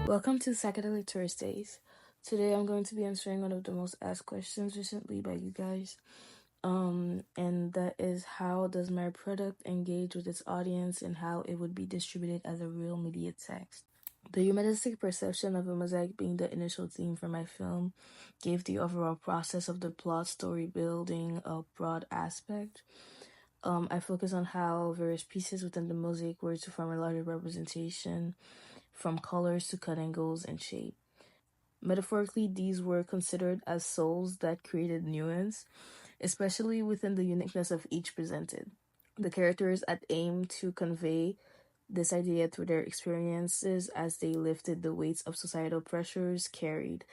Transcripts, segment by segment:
Welcome to Psychedelic Thursdays. Today I'm going to be answering one of the most asked questions recently by you guys. And that is, how does my product engage with its audience and how it would be distributed as a real media text? The humanistic perception of a mosaic being the initial theme for my film gave the overall process of the plot story building a broad aspect. I focus on how various pieces within the mosaic were to form a larger representation, from colors to cut angles and shape. Metaphorically, these were considered as souls that created nuance, especially within the uniqueness of each presented. The characters had aimed to convey this idea through their experiences as they lifted the weights of societal pressures carried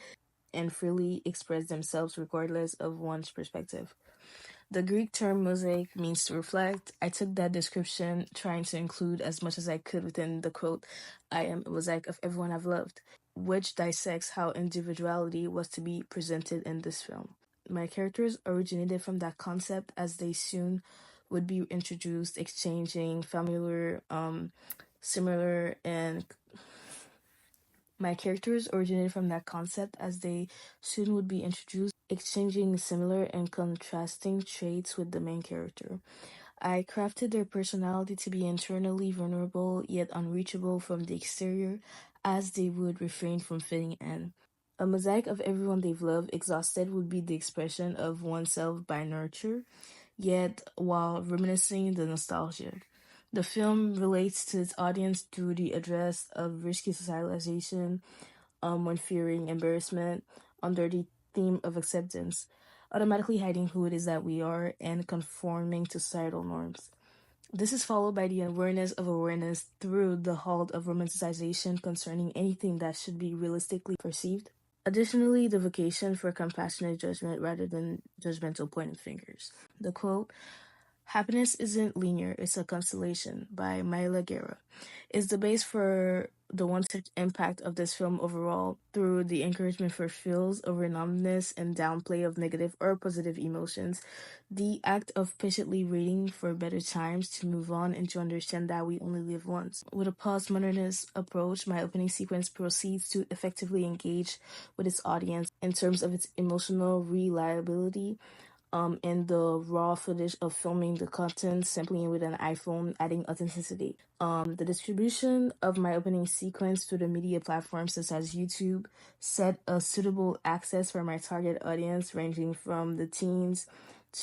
and freely expressed themselves regardless of one's perspective. The Greek term mosaic means to reflect. I took that description trying to include as much as I could within the quote, I am a mosaic of everyone I've loved, which dissects how individuality was to be presented in this film. My characters originated from that concept as they soon would be introduced, exchanging familiar, similar, and my characters originated from that concept as they soon would be introduced, exchanging similar and contrasting traits with the main character. I crafted their personality to be internally vulnerable yet unreachable from the exterior, as they would refrain from fitting in. A mosaic of everyone they've loved, exhausted, would be the expression of oneself by nurture, yet while reminiscing the nostalgia. The film relates to its audience through the address of risky socialization, when fearing embarrassment, under the theme of acceptance, automatically hiding who it is that we are and conforming to societal norms. This is followed by the awareness of awareness through the halt of romanticization concerning anything that should be realistically perceived. Additionally, the vocation for compassionate judgment rather than judgmental pointing fingers. The quote, Happiness isn't linear, it's a constellation by Myla Guerra, is the base for the one-sided impact of this film overall through the encouragement for feels over numbness and downplay of negative or positive emotions, the act of patiently waiting for better times to move on and to understand that we only live once. With a postmodernist approach, my opening sequence proceeds to effectively engage with its audience in terms of its emotional reliability, in the raw footage of filming the content simply with an iPhone, adding authenticity. The distribution of my opening sequence to the media platforms such as YouTube set a suitable access for my target audience, ranging from the teens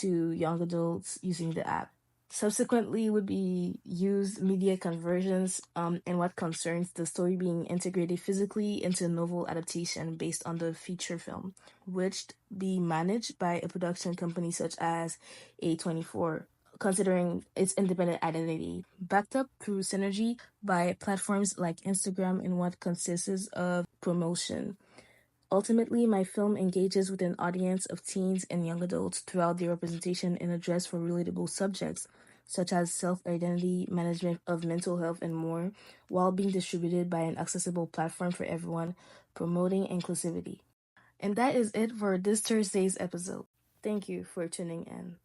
to young adults using the app. Subsequently would be used media conversions, in what concerns the story being integrated physically into a novel adaptation based on the feature film, which be managed by a production company such as A24, considering its independent identity, backed up through synergy by platforms like Instagram in what consists of promotion. Ultimately, my film engages with an audience of teens and young adults throughout the representation and address for relatable subjects such as self-identity, management of mental health, and more, while being distributed by an accessible platform for everyone, promoting inclusivity. And that is it for this Thursday's episode. Thank you for tuning in.